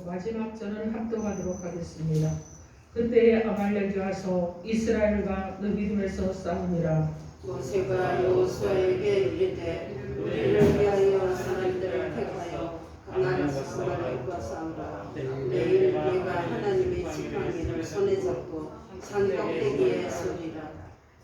마지막 절은 합독하도록 하겠습니다. 그때에 아말렉이 와서 이스라엘과 느비딤에서 싸우니라. 모세가 여호수아에게 이르되 우리를 위하여 사람들을 택하여 강한 사람들과 싸우라. 내일 내가 하나님의 지팡이를 손에 잡고 산 꼭대기에 서리라.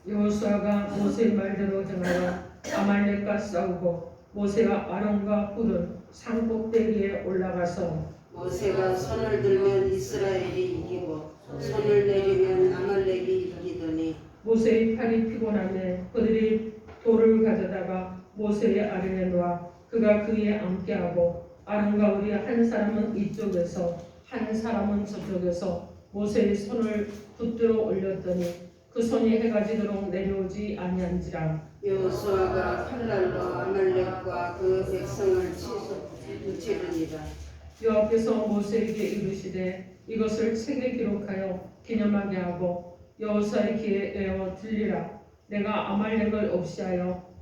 여호수아가 모세의 말대로 행하여 아말렉과 싸우고 모세와 아론과 훌은 산 꼭대기에 올라가서 모세가 손을 들면 이스라엘이 이기고 손을 내리면 아말렉이 이기더니 모세의 팔이 피곤하매 그들이 돌을 가져다가 모세의 아래에 놓아 그가 그 위에 앉게 하고 아론과 훌이 한 사람은 이쪽에서 한 사람은 저쪽에서 모세의 손을 붙들어 올렸더니 그 손이 해가 지도록 내려오지 아니한지라. 여호수아가 칼날로 아말렉과 그 백성을 치르니라. 여호와께서 모세에게 이르시되 이것을 책에 기록하여 기념하게 하고 여호수아의 귀에 외워 들리라. 내가 아말렉을 없이하여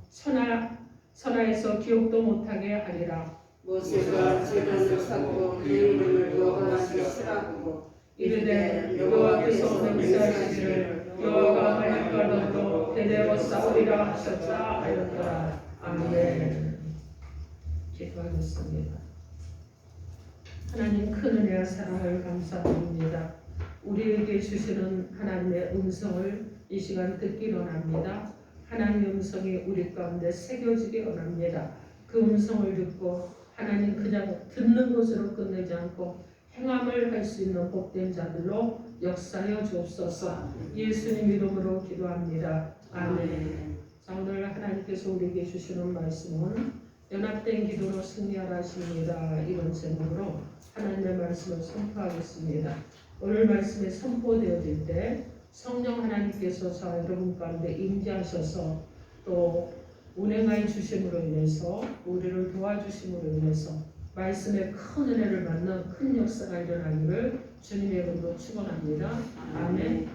선하에서 기억도 못하게 하리라. 모세가 제단을 쌓고 그 이름을 여호와께 쓰라고 이르되 여호와께서 맹세하시기를 여호와가 아말렉과 너로 대대로 싸우리라 하셨다 하였더라. 아멘. 기도하겠습니다. 하나님 큰 은혜와 사랑을 감사드립니다. 우리에게 주시는 하나님의 음성을 이 시간 듣기 원합니다. 하나님의 음성이 우리 가운데 새겨지기 원합니다. 그 음성을 듣고 하나님 그냥 듣는 것으로 끝내지 않고 행함을 할 수 있는 복된 자들로 역사하여 주옵소서. 예수님 이름으로 기도합니다. 아멘. 자, 오늘 하나님께서 우리에게 주시는 말씀은 연합된 기도로 승리하라 하십니다. 이런 제목으로 하나님의 말씀을 선포하겠습니다. 오늘 말씀이 선포되어질 때 성령 하나님께서 저 여러분 가운데 임재하셔서 또 운행하여 주심으로 인해서 우리를 도와주심으로 인해서 말씀의 큰 은혜를 받는 큰 역사가 일어나기를 주님의 이름으로 축원합니다. 아멘.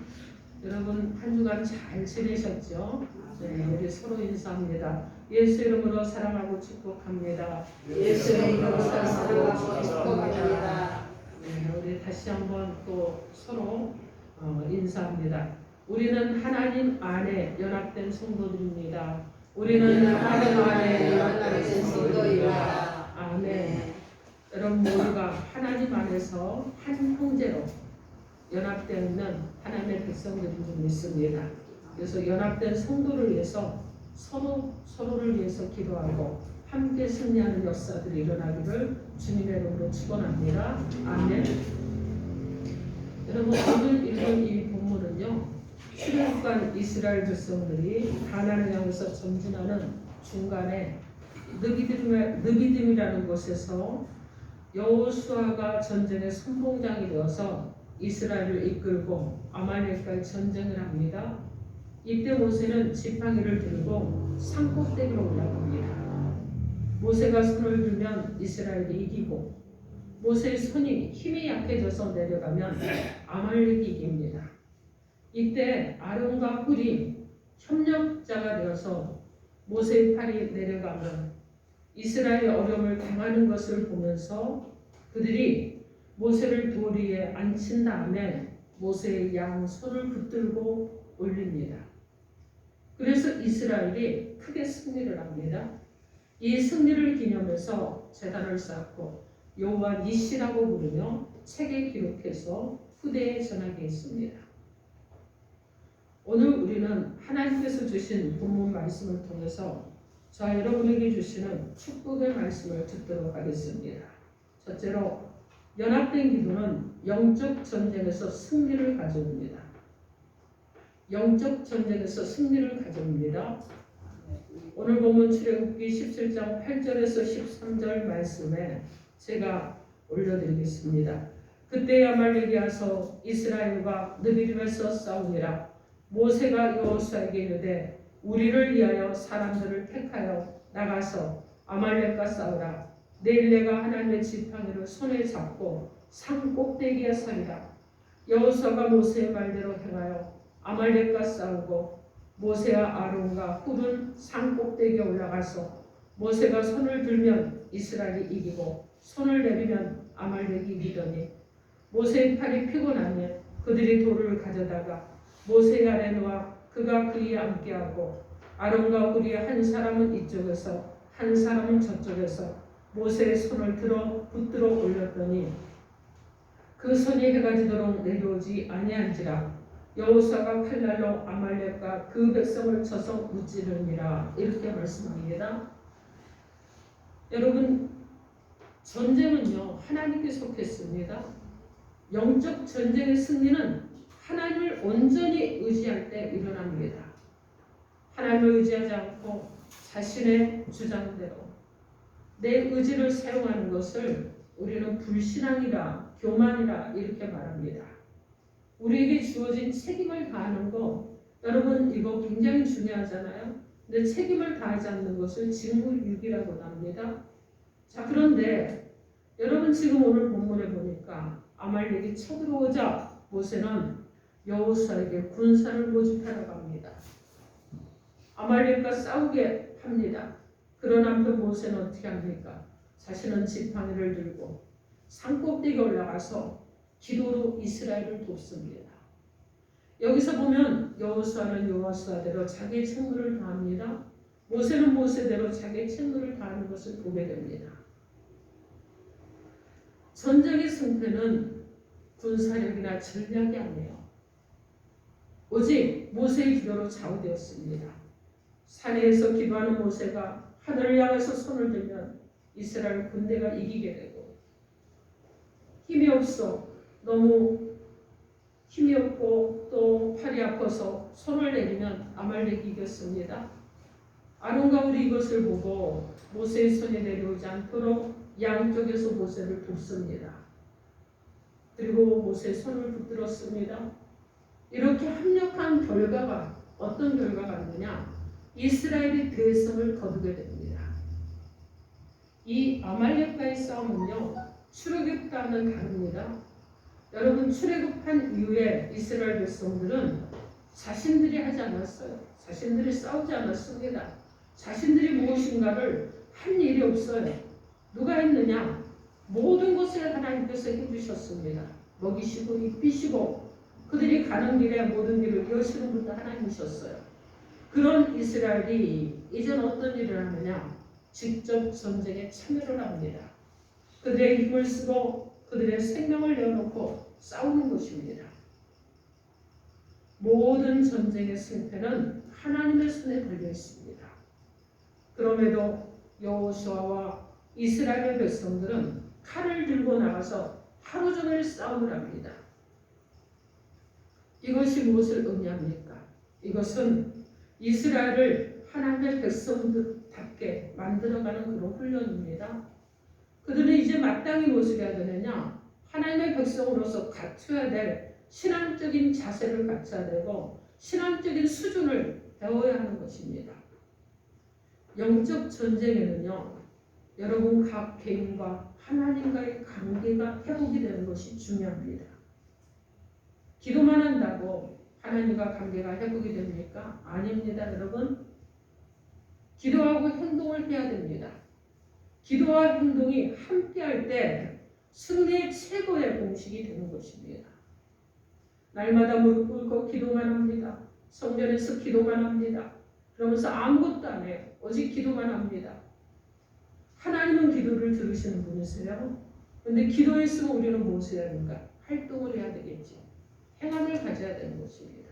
여러분 한 주간 잘 지내셨죠? 네, 우리 서로 인사합니다. 예수 이름으로 사랑하고 축복합니다. 예수 이름으로 사랑하고 축복합니다. 네, 우리 다시 한번 또 서로 인사합니다. 우리는 하나님 안에 연합된 성도들입니다. 우리는 하나님 안에 연합된 성도이다. 아멘. 여러분 모두가 하나님 안에서 한 형제로 연합되어 있는 하나님의 백성들인 줄 믿습니다. 그래서 연합된 성도를 위해서 서로를 위해서 기도하고 함께 승리하는 역사들이 일어나기를 주님의 이름으로 축원합니다. 아멘. 여러분 오늘 읽은 이 본문은요, 출애굽한 이스라엘 백성들이 가나안을 향해서 전진하는 중간에 느비딤이라는 곳에서 여호수아가 전쟁의 선봉장이 되어서 이스라엘을 이끌고 아말렉과의 전쟁을 합니다. 이때 모세는 지팡이를 들고 산꼭대기로 올라갑니다. 모세가 손을 들면 이스라엘이 이기고 모세의 손이 힘이 약해져서 내려가면 아말렉이 이깁니다. 이때 아론과 훌이 협력자가 되어서 모세의 팔이 내려가면 이스라엘의 어려움을 당하는 것을 보면서 그들이 모세를 돌 위에 앉힌 다음에 모세의 양 손을 붙들고 올립니다. 그래서 이스라엘이 크게 승리를 합니다. 이 승리를 기념해서 제단을 쌓고 여호와 니시라고 부르며 책에 기록해서 후대에 전하게 했습니다. 오늘 우리는 하나님께서 주신 본문 말씀을 통해서 저와 여러분에게 주시는 축복의 말씀을 듣도록 하겠습니다. 첫째로 연합된 기도는 영적 전쟁에서 승리를 가져옵니다. 영적 전쟁에서 승리를 가져옵니다. 오늘 본문 출애굽기 17장 8절에서 13절 말씀에 제가 올려드리겠습니다. 그때 아말렉이 와서 이스라엘과 느비딤에서 싸우니라. 모세가 여호수아에게 이르되 우리를 위하여 사람들을 택하여 나가서 아말렉과 싸우라. 내일 내가 하나님의 지팡이를 손에 잡고 산 꼭대기에 서리라. 여호수아가 모세의 말대로 행하여 아말렉과 싸우고 모세와 아론과 훌은 산 꼭대기에 올라가서 모세가 손을 들면 이스라엘이 이기고 손을 내리면 아말렉이 이기더니 모세의 팔이 피곤하니 그들이 돌을 가져다가 모세 아래 놓아 그가 그에 앉게하고 아론과 우리의 한 사람은 이쪽에서 한 사람은 저쪽에서 모세의 손을 들어 붙들어 올렸더니 그 손이 해가 지도록 내려오지 아니한지라 여호수아가 칼날로 아말렉과 그 백성을 쳐서 무찌르니라. 이렇게 말씀합니다. 여러분, 전쟁은요 하나님께 속했습니다. 영적 전쟁의 승리는 하나님을 온전히 의지할 때 일어납니다. 하나님을 의지하지 않고 자신의 주장대로 내 의지를 사용하는 것을 우리는 불신앙이라 교만이라 이렇게 말합니다. 우리에게 주어진 책임을 다하는 거, 여러분 이거 굉장히 중요하잖아요. 근데 책임을 다하지 않는 것을 직무유기라고 합니다. 자, 그런데 여러분 지금 오늘 본문에 보니까 아말렉이 쳐들어오자 모세는 여호수아에게 군사를 모집하라고 합니다. 아말렉과 싸우게 합니다. 그런 한편 모세는 어떻게 합니까? 자신은 지팡이를 들고 산꼭대기에 올라가서 기도로 이스라엘을 돕습니다. 여기서 보면 여호수아는 여호수아대로 자기의 책무를 다합니다. 모세는 모세대로 자기의 책무를 다하는 것을 보게 됩니다. 전쟁의 승패는 군사력이나 전략이 아니에요. 오직 모세의 기도로 좌우되었습니다. 산에서 기도하는 모세가 하늘을 향해서 손을 들면 이스라엘 군대가 이기게 되고, 힘이 없어 너무 힘이 없고 또 팔이 아파서 손을 내리면 아말렉이 이겼습니다. 아론과 울이 이것을 보고 모세의 손이 내려오지 않도록 양쪽에서 모세를 돕습니다. 그리고 모세의 손을 붙들었습니다. 이렇게 합력한 결과가 어떤 결과가 있느냐? 이스라엘이 대성을 거두게 됩니다. 이 아말렉과의 싸움은요 출애굽과는 다릅니다. 여러분, 출애굽한 이후에 이스라엘 백성들은 자신들이 하지 않았어요. 자신들이 싸우지 않았습니다. 자신들이 무엇인가를 한 일이 없어요. 누가 했느냐? 모든 것을 하나님께서 해주셨습니다. 먹이시고 입히시고 그들이 가는 길에 모든 길을 여시는 분도 하나님이셨어요. 그런 이스라엘이 이제는 어떤 일을 하느냐? 직접 전쟁에 참여를 합니다. 그들의 힘을 쓰고 그들의 생명을 내어놓고 싸우는 것입니다. 모든 전쟁의 승패는 하나님의 손에 걸려 있습니다. 그럼에도 여호수아와 이스라엘 백성들은 칼을 들고 나가서 하루 종일 싸움을 합니다. 이것이 무엇을 의미합니까? 이것은 이스라엘을 하나님의 백성답게 만들어가는 그런 훈련입니다. 그들은 이제 마땅히 무엇을 해야 되느냐? 하나님의 백성으로서 갖춰야 될 신앙적인 자세를 갖춰야 되고 신앙적인 수준을 배워야 하는 것입니다. 영적 전쟁에는요, 여러분 각 개인과 하나님과의 관계가 회복이 되는 것이 중요합니다. 기도만 한다고 하나님과 관계가 회복이 됩니까? 아닙니다, 여러분. 기도하고 행동을 해야 됩니다. 기도와 행동이 함께할 때 승리의 최고의 공식이 되는 것입니다. 날마다 무릎 꿇고 기도만 합니다. 성전에서 기도만 합니다. 그러면서 아무것도 안 해요. 오직 기도만 합니다. 하나님은 기도를 들으시는 분이세요. 그런데 기도했으면 우리는 무엇을 해야 되는가? 활동을 해야 되겠죠. 행함을 가져야 되는 것입니다.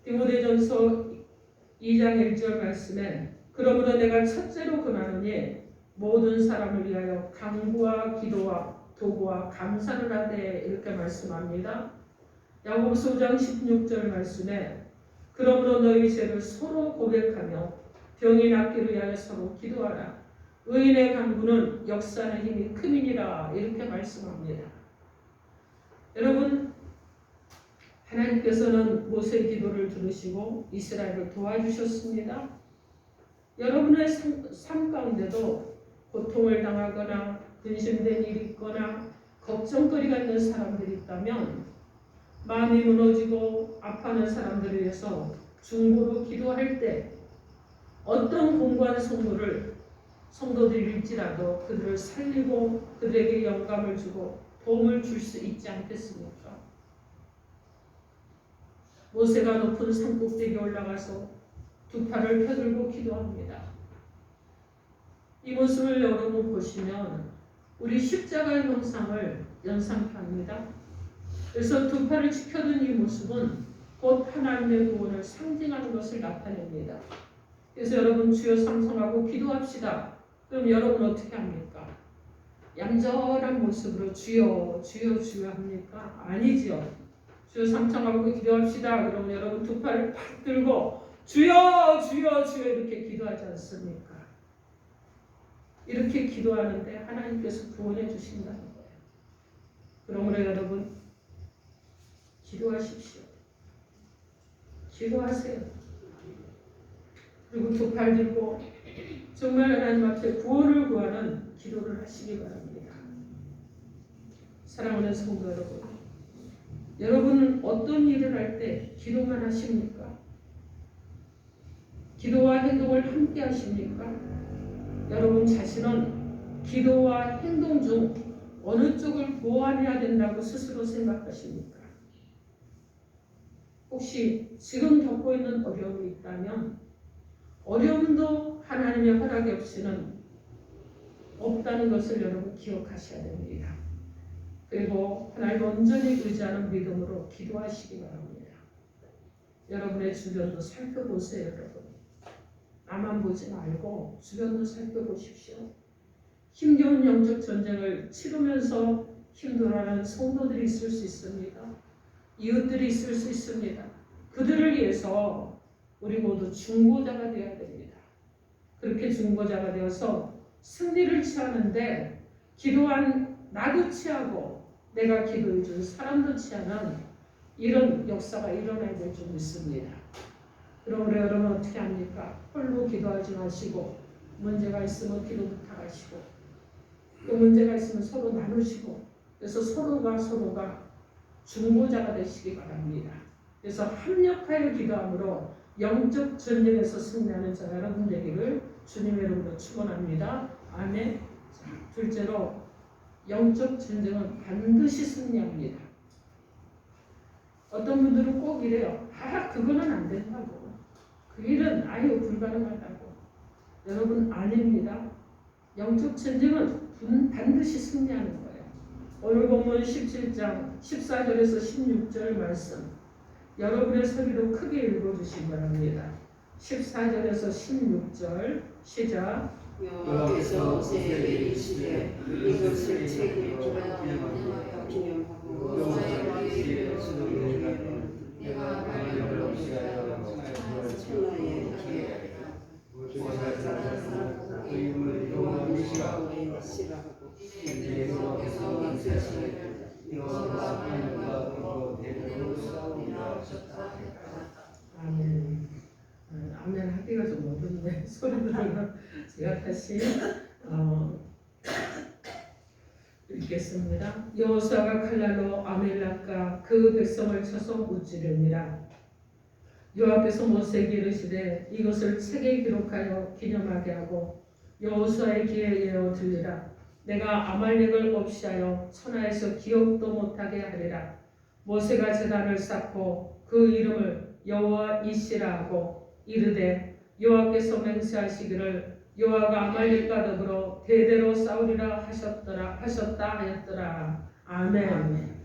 디모데전서 2장 1절 말씀에 그러므로 내가 첫째로 권하노니 모든 사람을 위하여 간구와 기도와 도구와 감사를 하되 이렇게 말씀합니다. 야고보서 5장 16절 말씀에 그러므로 너희 죄를 서로 고백하며 병이 낫기를 위하여 서로 기도하라. 의인의 간구는 역사하는 힘이 큼이니라. 이렇게 말씀합니다. 여러분, 하나님께서는 모세의 기도를 들으시고 이스라엘을 도와주셨습니다. 여러분의 삶 가운데도 고통을 당하거나 근심된 일이 있거나 걱정거리가 있는 사람들이 있다면 마음이 무너지고 아파하는 사람들을 위해서 중보로 기도할 때 어떤 공고한 성물을 성도들일지라도 그들을 살리고 그들에게 영감을 주고 도움을 줄 수 있지 않겠습니까? 모세가 높은 산꼭대기에 올라가서 두 팔을 펴들고 기도합니다. 이 모습을 여러분 보시면 우리 십자가의 형상을 연상케 합니다. 그래서 두 팔을 치켜든 이 모습은 곧 하나님의 구원을 상징하는 것을 나타냅니다. 그래서 여러분 주여 삼성하고 기도합시다. 그럼 여러분 어떻게 합니까? 얌전한 모습으로 주여 주여 주여 합니까? 아니지요. 주여 삼성하고 기도합시다. 그러면 여러분 두 팔을 팍 들고 주여 주여 주여 이렇게 기도하지 않습니까? 이렇게 기도하는데 하나님께서 구원해 주신다는 거예요. 그러므로 여러분 기도하십시오. 기도하세요. 그리고 두 팔 들고 정말 하나님 앞에 구원을 구하는 기도를 하시기 바랍니다. 사랑하는 성도 여러분, 여러분은 어떤 일을 할 때 기도만 하십니까? 기도와 행동을 함께 하십니까? 여러분 자신은 기도와 행동 중 어느 쪽을 보완해야 된다고 스스로 생각하십니까? 혹시 지금 겪고 있는 어려움이 있다면 어려움도 하나님의 허락이 없이는 없다는 것을 여러분 기억하셔야 됩니다. 그리고 하나님 온전히 의지하는 믿음으로 기도하시기 바랍니다. 여러분의 주변도 살펴보세요. 여러분. 나만 보지 말고 주변도 살펴보십시오. 힘겨운 영적 전쟁을 치르면서 힘들어하는 성도들이 있을 수 있습니다. 이웃들이 있을 수 있습니다. 그들을 위해서 우리 모두 중보자가 되어야 됩니다. 그렇게 중보자가 되어서 승리를 취하는데 기도한 나도 취하고 내가 기도해 준 사람도 취하는 이런 역사가 일어나야 될 줄 믿습니다. 그러므로 여러분 어떻게 합니까? 홀로 기도하지 마시고 문제가 있으면 기도 부탁하시고 또 문제가 있으면 서로 나누시고 그래서 서로가 중보자가 되시기 바랍니다. 그래서 합력하여 기도함으로 영적 전쟁에서 승리하는 저 여러분 되기를 주님의 이름으로 축원합니다. 아멘. 자, 둘째로 영적 전쟁은 반드시 승리합니다. 어떤 분들은 꼭 이래요. 그거는 안 된다고. 그 일은 아예 불가능하다고. 여러분 아닙니다. 영적 전쟁은 반드시 승리하는 거예요. 오늘 본문 17장 14절에서 16절 말씀 여러분의 소리로 크게 읽어주시기 바랍니다. 14절에서 16절 시작. 여호와께서 모세에게 이르시되 이것을 책에 기념하고 너의 길을 지도하기를 내가 너를 불러주시하여 천하에 기회하리라. 이름을 여호와 미시라고 시라하고 여호와께서 이스라엘을 여호와 하나님과 그로 대적으로 싸우리라 하셨다. 아멘. 아멘 하기가 좀 어렵네. 소리 들으면 제가 다시 읽겠습니다. 여호수아가 칼날로 아멜렉과 그 백성을 쳐서 무찌르니라. 여호와께서 모세에게 이르시되 이것을 책에 기록하여 기념하게 하고 여호수아의 귀에 예어 들리라. 내가 아말렉을 없이하여 천하에서 기억도 못하게 하리라. 모세가 제단을 쌓고 그 이름을 여호와 이시라 하고 이르되 여호와께서 맹세하시기를 여호와가 아말렉과 더불어 대대로 싸우리라 하셨다 하였더라. 아멘.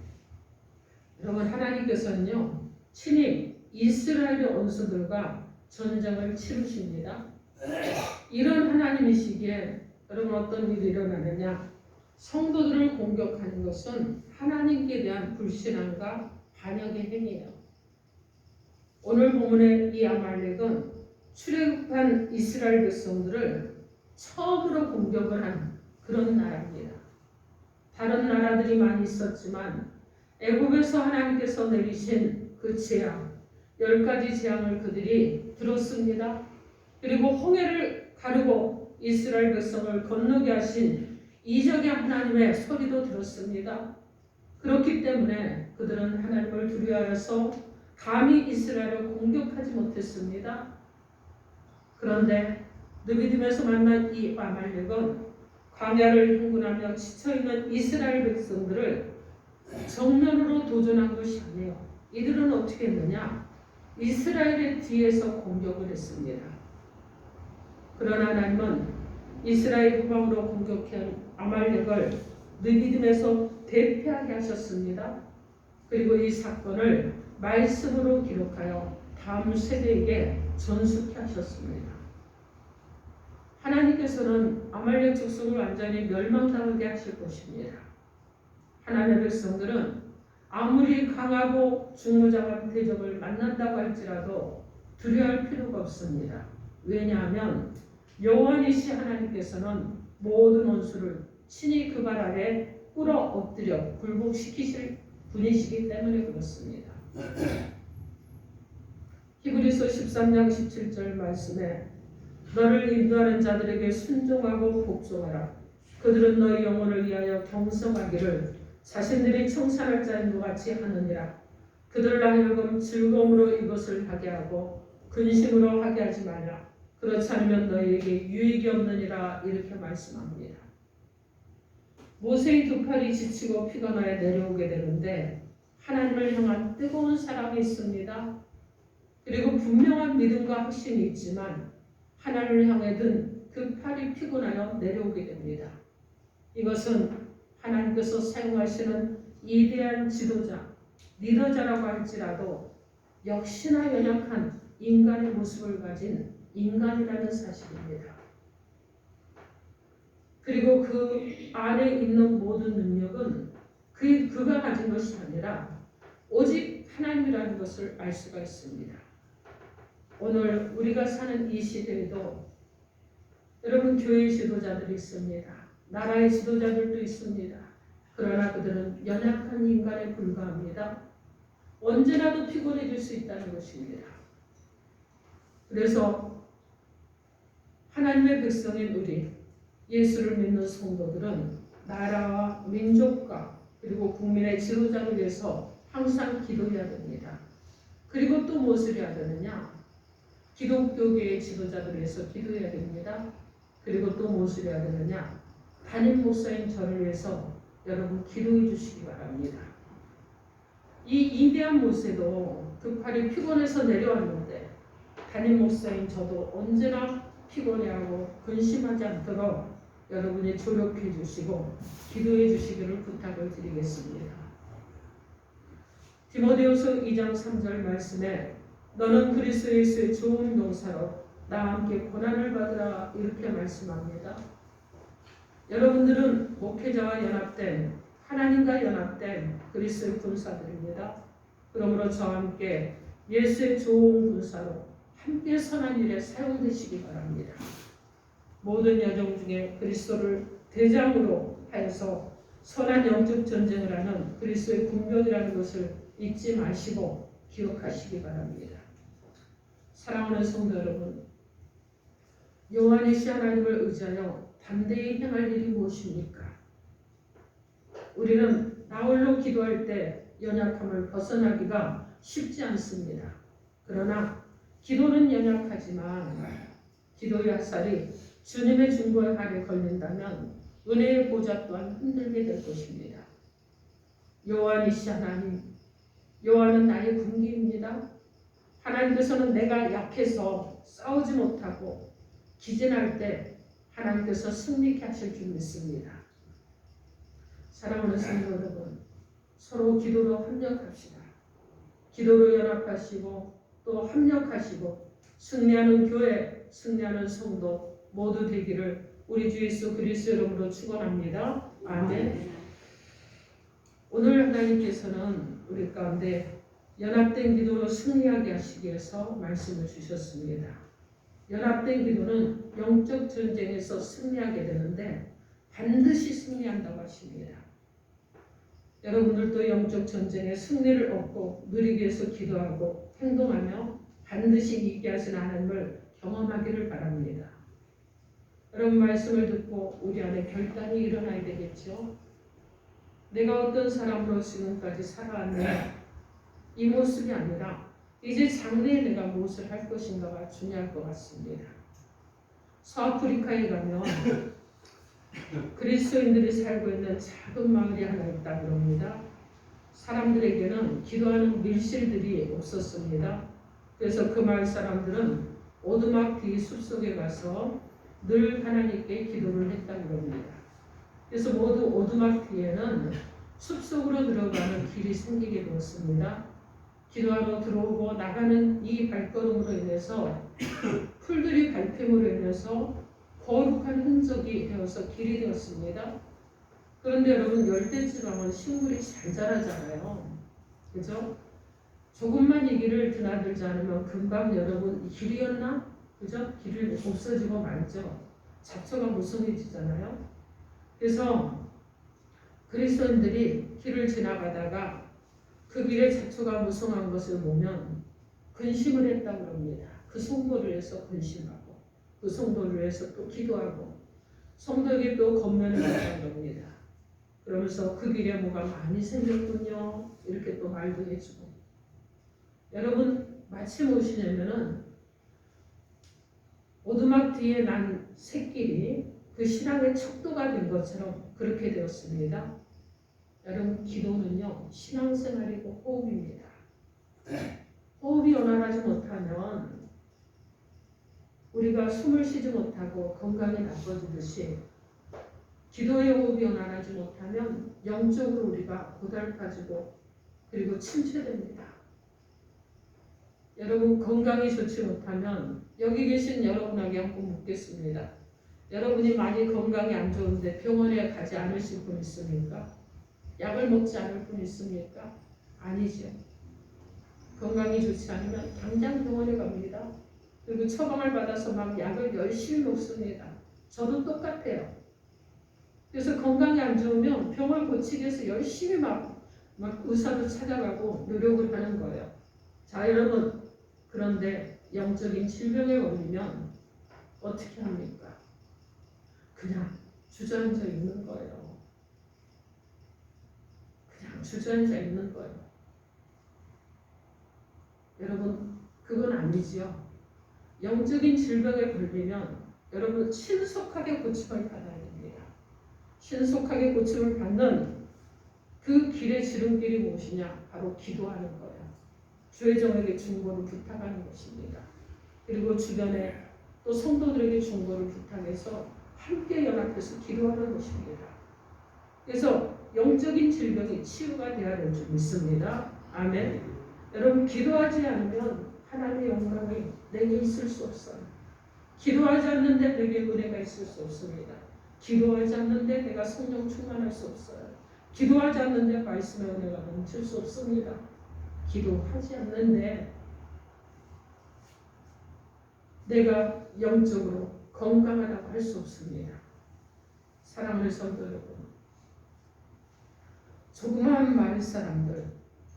여러분 하나님께서는요 친히 이스라엘의 원수들과 전쟁을 치르십니다. 이런 하나님이시기에 여러분 어떤 일이 일어나느냐? 성도들을 공격하는 것은 하나님께 대한 불신앙과 반역의 행위예요. 오늘 본문의 이 아말렉은 출애굽한 이스라엘 백성들을 처음으로 공격을 한 그런 나라입니다. 다른 나라들이 많이 있었지만 애굽에서 하나님께서 내리신 그 재앙, 10가지 재앙을 그들이 들었습니다. 그리고 홍해를 가르고 이스라엘 백성을 건너게 하신 이적의 하나님의 소리도 들었습니다. 그렇기 때문에 그들은 하나님을 두려워해서 감히 이스라엘을 공격하지 못했습니다. 그런데 느비딤에서 만난 이 아말렉은 광야를 행군하며 지쳐있는 이스라엘 백성들을 정면으로 도전한 것이 아니에요. 이들은 어떻게 했느냐? 이스라엘의 뒤에서 공격을 했습니다. 그러나 하나님은 이스라엘 후방으로 공격한 아말렉을 느비딤에서 대피하게 하셨습니다. 그리고 이 사건을 말씀으로 기록하여 다음 세대에게 전수케 하셨습니다. 하나님께서는 아말렉 족속을 완전히 멸망당하게 하실 것입니다. 하나님의 백성들은 아무리 강하고 중무장한 대적을 만난다고 할지라도 두려워할 필요가 없습니다. 왜냐하면 여호와이시 하나님께서는 모든 원수를 친히 그 발 아래 꿇어 엎드려 굴복시키실 분이시기 때문에 그렇습니다. 히브리서 13장 17절 말씀에 너를 인도하는 자들에게 순종하고 복종하라. 그들은 너희 영혼을 위하여 경성하기를 자신들이 청산할 자인 것 같이 하느니라. 그들을 하여금 즐거움으로 이것을 하게 하고 근심으로 하게 하지 말라. 그렇지 않으면 너희에게 유익이 없느니라. 이렇게 말씀합니다. 모세의 두 팔이 지치고 피가 나야 내려오게 되는데 하나님을 향한 뜨거운 사랑이 있습니다. 그리고 분명한 믿음과 확신이 있지만 하나님을 향해 든 그 팔이 피곤하여 내려오게 됩니다. 이것은 하나님께서 사용하시는 위대한 지도자, 리더자라고 할지라도 역시나 연약한 인간의 모습을 가진 인간이라는 사실입니다. 그리고 그 안에 있는 모든 능력은 그가 가진 것이 아니라 오직 하나님이라는 것을 알 수가 있습니다. 오늘 우리가 사는 이 시대에도 여러분 교회의 지도자들이 있습니다. 나라의 지도자들도 있습니다. 그러나 그들은 연약한 인간에 불과합니다. 언제라도 피곤해질 수 있다는 것입니다. 그래서 하나님의 백성인 우리 예수를 믿는 성도들은 나라와 민족과 그리고 국민의 지도자를 위해서 항상 기도해야 됩니다. 그리고 또 무엇을 해야 되느냐? 기독교계의 지도자들을 위해서 기도해야 됩니다. 그리고 또 무엇을 해야 되느냐? 담임 목사인 저를 위해서 여러분 기도해 주시기 바랍니다. 이 위대한 모세도 그 팔이 피곤해서 내려왔는데 담임 목사인 저도 언제나 피곤해하고 근심하지 않도록 여러분이 조력해 주시고 기도해 주시기를 부탁을 드리겠습니다. 디모데후서 2장 3절 말씀에 너는 그리스도 예수의 좋은 용사로 나와 함께 고난을 받으라 이렇게 말씀합니다. 여러분들은 목회자와 연합된 하나님과 연합된 그리스도의 군사들입니다. 그러므로 저와 함께 예수의 좋은 군사로 함께 선한 일에 사용되시기 바랍니다. 모든 여정 중에 그리스도를 대장으로 하여서 선한 영적 전쟁을 하는 그리스도의 군병이라는 것을 잊지 마시고 기억하시기 바랍니다. 사랑하는 성도 여러분, 여호와이시 하나님을 의지하여 담대히 행할 일이 무엇입니까? 우리는 나홀로 기도할 때 연약함을 벗어나기가 쉽지 않습니다. 그러나 기도는 연약하지만 기도의 화살이 주님의 중보의 발에 걸린다면 은혜의 보좌 또한 흔들게 될 것입니다. 여호와이시 하나님, 여호와는 나의 군기입니다. 하나님께서는 내가 약해서 싸우지 못하고 기진할 때 하나님께서 승리케 하실 줄 믿습니다. 사랑하는 성도 여러분, 서로 기도로 협력합시다. 기도로 연합하시고 또 협력하시고 승리하는 교회, 승리하는 성도 모두 되기를 우리 주 예수 그리스도 이름으로 축원합니다. 아멘. 오늘 하나님께서는 우리 가운데 연합된 기도로 승리하게 하시기 위해서 말씀을 주셨습니다. 연합된 기도는 영적 전쟁에서 승리하게 되는데 반드시 승리한다고 하십니다. 여러분들도 영적 전쟁에 승리를 얻고 누리기 위해서 기도하고 행동하며 반드시 이기게 하시는 하나님을 경험하기를 바랍니다. 여러분 말씀을 듣고 우리 안에 결단이 일어나야 되겠죠. 내가 어떤 사람으로 지금까지 살아왔느냐, 이 모습이 아니라 이제 장래에 내가 무엇을 할 것인가가 중요할 것 같습니다. 서아프리카에 가면 그리스도인들이 살고 있는 작은 마을이 하나 있다고 합니다. 사람들에게는 기도하는 밀실들이 없었습니다. 그래서 그 마을 사람들은 오두막 뒤 숲속에 가서 늘 하나님께 기도를 했다고 합니다. 그래서 모두 오두막 뒤에는 숲속으로 들어가는 길이 생기게 되었습니다. 기도하러 들어오고 나가는 이 발걸음으로 인해서 풀들이 밟힘으로 인해서 거룩한 흔적이 되어서 길이 되었습니다. 그런데 여러분, 열대지방은 식물이 잘 자라잖아요. 그죠? 조금만 이 길을 드나들지 않으면 금방 여러분 길이었나? 그죠? 길이 없어지고 말죠. 잡초가 무성해지잖아요. 그래서 그리스도인들이 길을 지나가다가 그 길에 잡초가 무성한 것을 보면 근심을 했다고 합니다. 그 성도를 위해서 근심하고 그 성도를 위해서 또 기도하고 성도에게 또 권면을 했다고 합니다. 그러면서 그 길에 뭐가 많이 생겼군요. 이렇게 또 말도 해주고. 여러분, 마치 무엇이냐면은 오두막 뒤에 난 새길이 그 신앙의 척도가 된 것처럼 그렇게 되었습니다. 여러분, 기도는요 신앙생활이고 호흡입니다. 호흡이 원활하지 못하면 우리가 숨을 쉬지 못하고 건강이 나빠지듯이 기도의 호흡이 원활하지 못하면 영적으로 우리가 고달파지고 그리고 침체됩니다. 여러분, 건강이 좋지 못하면 여기 계신 여러분에게 한번 묻겠습니다. 여러분이 많이 건강이 안 좋은데 병원에 가지 않으실 분 있습니까? 약을 먹지 않을 분 있습니까? 아니죠. 건강이 좋지 않으면 당장 병원에 갑니다. 그리고 처방을 받아서 막 약을 열심히 먹습니다. 저도 똑같아요. 그래서 건강이 안 좋으면 병을 고치기 위해서 열심히 막 의사도 찾아가고 노력을 하는 거예요. 자, 여러분, 그런데 영적인 질병에 걸리면 어떻게 합니까? 그냥 주저앉아 있는 거예요. 그냥 주저앉아 있는 거예요. 여러분, 그건 아니지요. 영적인 질병에 걸리면 여러분 신속하게 고침을 받아야 됩니다. 신속하게 고침을 받는 그 길의 지름길이 무엇이냐? 바로 기도하는 거예요. 주의 종에게 중보를 부탁하는 것입니다. 그리고 주변에 또 성도들에게 중보를 부탁해서 함께 연합해서 기도하는 것입니다. 그래서 영적인 질병이 치유가 되어야 될 줄 믿습니다. 아멘. 여러분, 기도하지 않으면 하나님의 영광이 내게 있을 수 없어요. 기도하지 않는데 내게 은혜가 있을 수 없습니다. 기도하지 않는데 내가 성령 충만할 수 없어요. 기도하지 않는데 말씀의 은혜가 넘칠 수 없습니다. 기도하지 않는데 내가 영적으로 건강하다고 할 수 없습니다. 사랑하는 성도 여러분, 조그마한 마을 사람들,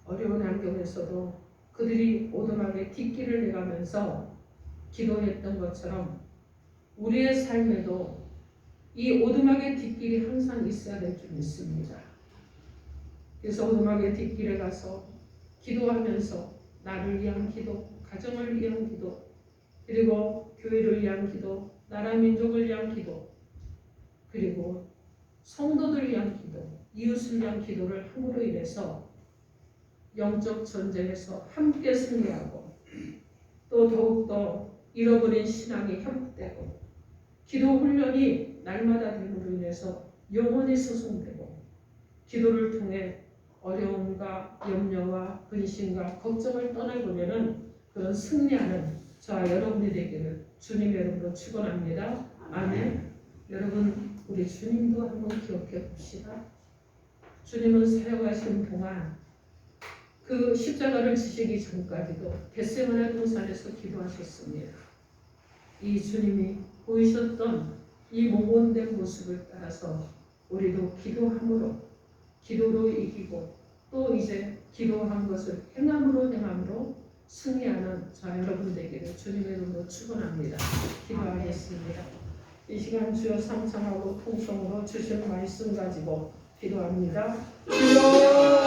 어려운 환경에서도 그들이 오두막의 뒷길을 내가면서 기도했던 것처럼 우리의 삶에도 이 오두막의 뒷길이 항상 있어야 될 줄 믿습니다. 그래서 오두막의 뒷길에 가서 기도하면서 나를 위한 기도, 가정을 위한 기도, 그리고 교회를 위한 기도, 나라 민족을 위한 기도, 그리고 성도들 위한 기도, 이웃을 위한 기도를 함으로 인해서 영적 전쟁에서 함께 승리하고 또 더욱더 잃어버린 신앙이 회복되고 기도 훈련이 날마다 됨으로 인해서 영혼이 소송되고 기도를 통해 어려움과 염려와 근심과 걱정을 떠나보려는 그런 승리하는 저와 여러분이 되기를 주님의 이름으로 축원합니다. 아멘. 여러분, 우리 주님도 한번 기억해 봅시다. 주님은 사역하신 동안 그 십자가를 지시기 전까지도 겟세마네 동산에서 기도하셨습니다. 이 주님이 보이셨던 이 모범된 모습을 따라서 우리도 기도함으로, 기도로 이기고 또 이제 기도한 것을 행함으로 승리하는 저 여러분 되기를 주님의 이름으로 축원합니다. 기도하겠습니다. 이 시간 주여 상상하고 통성으로 주신 말씀 가지고 기도합니다.